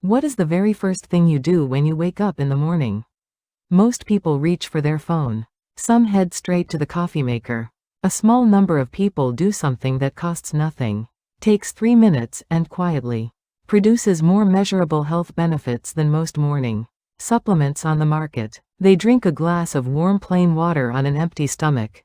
What is the very first thing you do when you wake up in the morning? Most people reach for their phone. Some head straight to the coffee maker. A small number of people do something that costs nothing, takes 3 minutes, and quietly produces more measurable health benefits than most morning supplements on the market. They drink a glass of warm plain water on an empty stomach.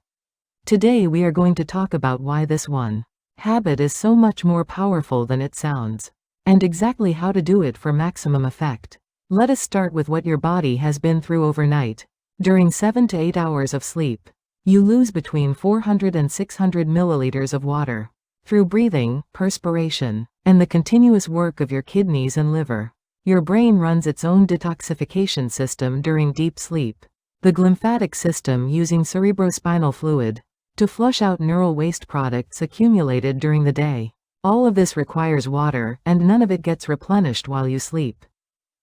Today we are going to talk about why this one habit is so much more powerful than it sounds, and exactly how to do it for maximum effect. Let us start with what your body has been through overnight. During 7 to 8 hours of sleep, you lose between 400 and 600 milliliters of water through breathing, perspiration, and the continuous work of your kidneys and liver. Your brain runs its own detoxification system during deep sleep, the glymphatic system using cerebrospinal fluid to flush out neural waste products accumulated during the day. All of this requires water, and none of it gets replenished while you sleep.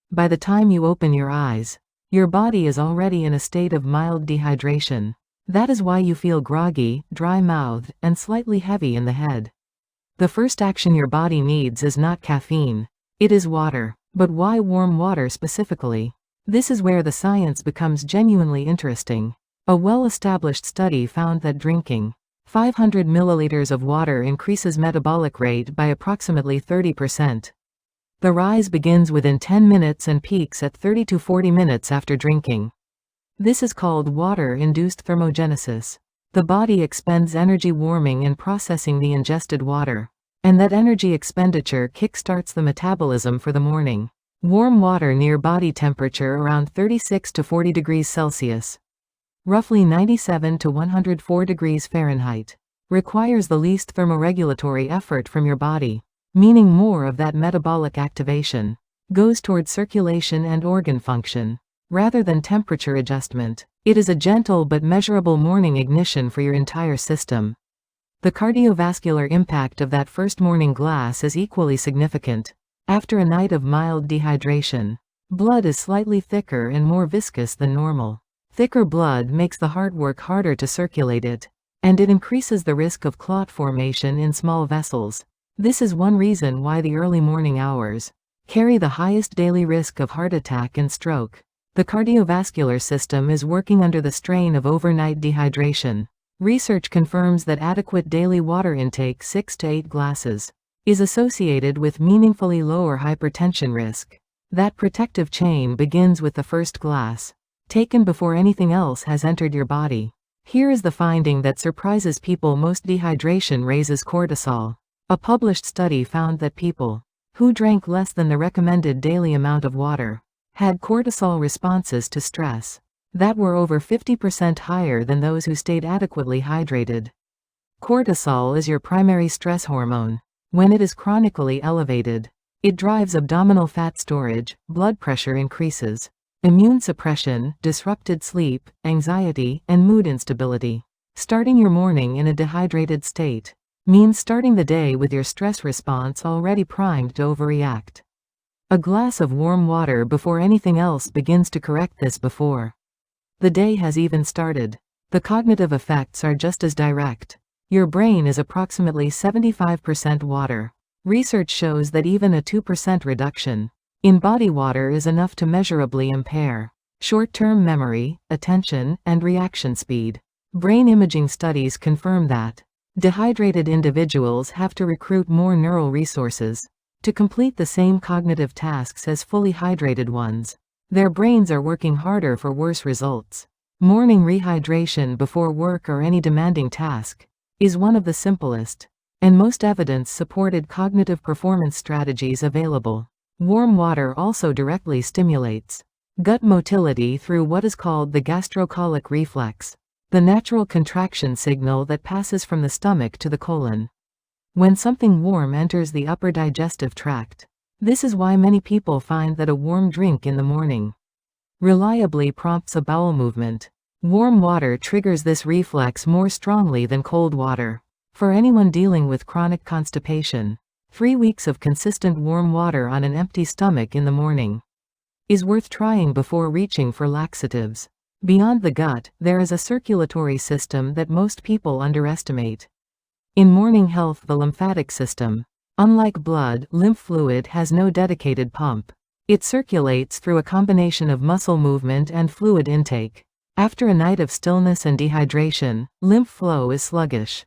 By the time you open your eyes, your body is already in a state of mild dehydration. That is why you feel groggy, dry-mouthed, and slightly heavy in the head. The first action your body needs is not caffeine, it is water. But why warm water specifically? This is where the science becomes genuinely interesting. A well-established study found that drinking 500 milliliters of water increases metabolic rate by approximately 30%. The rise begins within 10 minutes and peaks at 30 to 40 minutes after drinking. This is called water-induced thermogenesis. The body expends energy warming and processing the ingested water, and that energy expenditure kickstarts the metabolism for the morning. Warm water near body temperature around 36 to 40 degrees Celsius, roughly 97 to 104 degrees Fahrenheit, requires the least thermoregulatory effort from your body, meaning more of that metabolic activation goes toward circulation and organ function, rather than temperature adjustment. It is a gentle but measurable morning ignition for your entire system. The cardiovascular impact of that first morning glass is equally significant. After a night of mild dehydration, blood is slightly thicker and more viscous than normal. Thicker blood makes the heart work harder to circulate it, and it increases the risk of clot formation in small vessels. This is one reason why the early morning hours carry the highest daily risk of heart attack and stroke. The cardiovascular system is working under the strain of overnight dehydration. Research confirms that adequate daily water intake, 6 to 8 glasses, is associated with meaningfully lower hypertension risk. That protective chain begins with the first glass, taken before anything else has entered your body. Here is the finding that surprises people most: dehydration raises cortisol. A published study found that people who drank less than the recommended daily amount of water had cortisol responses to stress that were over 50% higher than those who stayed adequately hydrated. Cortisol is your primary stress hormone. When it is chronically elevated, it drives abdominal fat storage, blood pressure increases, immune suppression, disrupted sleep, anxiety, and mood instability. Starting your morning in a dehydrated state means starting the day with your stress response already primed to overreact. A glass of warm water before anything else begins to correct this before the day has even started. The cognitive effects are just as direct. Your brain is approximately 75% water. Research shows that even a 2% reduction in body water is enough to measurably impair short-term memory, attention, and reaction speed. Brain imaging studies confirm that dehydrated individuals have to recruit more neural resources to complete the same cognitive tasks as fully hydrated ones. Their brains are working harder for worse results. Morning rehydration before work or any demanding task is one of the simplest and most evidence-supported cognitive performance strategies available. Warm water also directly stimulates gut motility through what is called the gastrocolic reflex, the natural contraction signal that passes from the stomach to the colon when something warm enters the upper digestive tract. This is why many people find that a warm drink in the morning reliably prompts a bowel movement. Warm water triggers this reflex more strongly than cold water. For anyone dealing with chronic constipation, 3 weeks of consistent warm water on an empty stomach in the morning is worth trying before reaching for laxatives. Beyond the gut, there is a circulatory system that most people underestimate. In morning health, the lymphatic system. Unlike blood, lymph fluid has no dedicated pump. It circulates through a combination of muscle movement and fluid intake. After a night of stillness and dehydration, lymph flow is sluggish.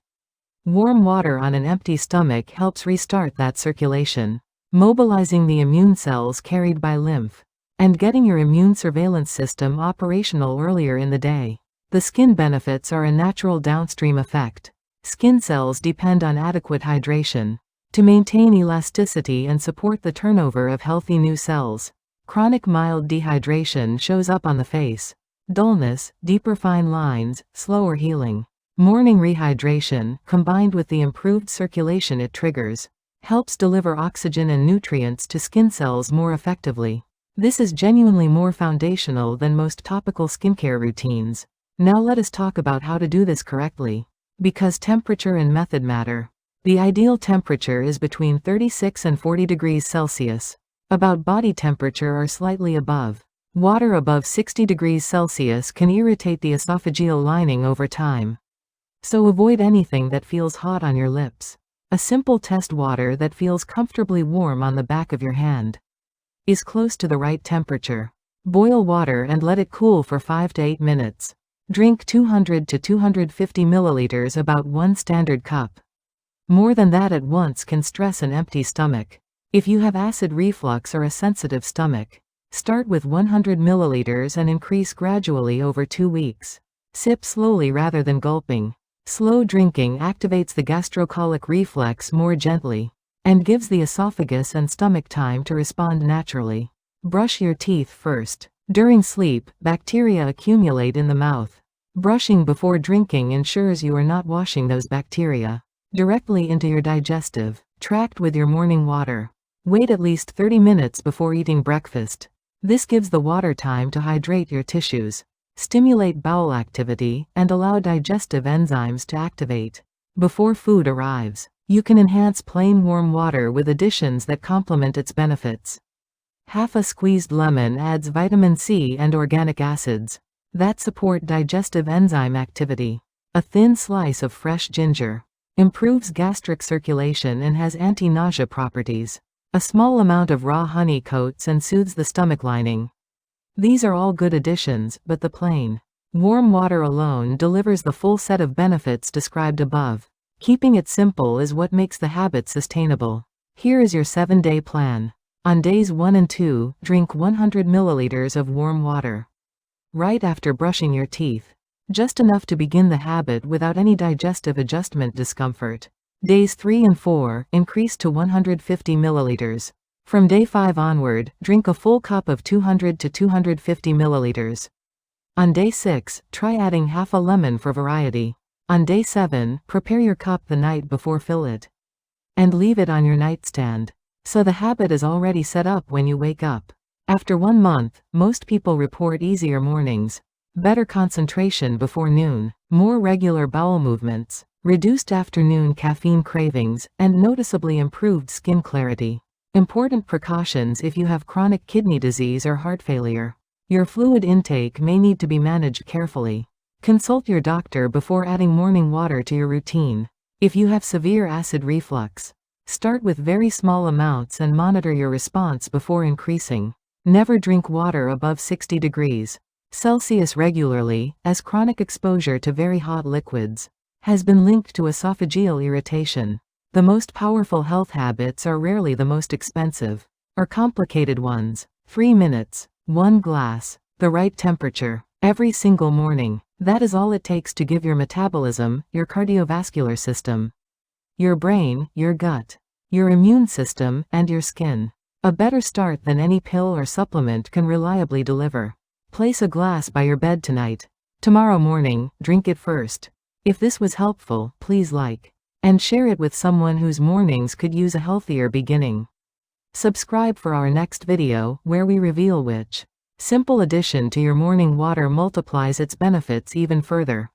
Warm water on an empty stomach helps restart that circulation, mobilizing the immune cells carried by lymph, and getting your immune surveillance system operational earlier in the day. The skin benefits are a natural downstream effect. Skin cells depend on adequate hydration to maintain elasticity and support the turnover of healthy new cells. Chronic mild dehydration shows up on the face. Dullness, deeper fine lines, slower healing. Morning rehydration, combined with the improved circulation it triggers, helps deliver oxygen and nutrients to skin cells more effectively. This is genuinely more foundational than most topical skincare routines. Now let us talk about how to do this correctly. Because temperature and method matter. The ideal temperature is between 36 and 40 degrees Celsius. About body temperature or slightly above. Water above 60 degrees Celsius can irritate the esophageal lining over time. So avoid anything that feels hot on your lips. A simple test: water that feels comfortably warm on the back of your hand is close to the right temperature. Boil water and let it cool for 5 to 8 minutes. Drink 200 to 250 milliliters, about 1 standard cup. More than that at once can stress an empty stomach. If you have acid reflux or a sensitive stomach, start with 100 milliliters and increase gradually over 2 weeks. Sip slowly rather than gulping. Slow drinking activates the gastrocolic reflex more gently and gives the esophagus and stomach time to respond naturally. Brush your teeth first. During sleep, bacteria accumulate in the mouth. Brushing before drinking ensures you are not washing those bacteria directly into your digestive tract with your morning water. Wait at least 30 minutes before eating breakfast. This gives the water time to hydrate your tissues, stimulate bowel activity, and allow digestive enzymes to activate. Before food arrives, you can enhance plain warm water with additions that complement its benefits. Half a squeezed lemon adds vitamin C and organic acids that support digestive enzyme activity. A thin slice of fresh ginger improves gastric circulation and has anti-nausea properties. A small amount of raw honey coats and soothes the stomach lining. These are all good additions, but the plain, warm water alone delivers the full set of benefits described above. Keeping it simple is what makes the habit sustainable. Here is your 7-day plan. On days 1 and 2, drink 100 milliliters of warm water right after brushing your teeth. Just enough to begin the habit without any digestive adjustment discomfort. Days 3 and 4, increase to 150 milliliters. From day 5 onward, drink a full cup of 200 to 250 milliliters. On day 6, try adding half a lemon for variety. On day 7, prepare your cup the night before, fill it, and leave it on your nightstand. So the habit is already set up when you wake up. After 1 month, most people report easier mornings, better concentration before noon, more regular bowel movements, reduced afternoon caffeine cravings, and noticeably improved skin clarity. Important precautions if you have chronic kidney disease or heart failure. Your fluid intake may need to be managed carefully. Consult your doctor before adding morning water to your routine. If you have severe acid reflux, start with very small amounts and monitor your response before increasing. Never drink water above 60 degrees Celsius regularly, as chronic exposure to very hot liquids has been linked to esophageal irritation. The most powerful health habits are rarely the most expensive or complicated ones. 3 minutes, 1 glass, the right temperature, every single morning. That is all it takes to give your metabolism, your cardiovascular system, your brain, your gut, your immune system, and your skin a better start than any pill or supplement can reliably deliver. Place a glass by your bed tonight. Tomorrow morning, drink it first. If this was helpful, please like and share it with someone whose mornings could use a healthier beginning. Subscribe for our next video, where we reveal which simple addition to your morning water multiplies its benefits even further.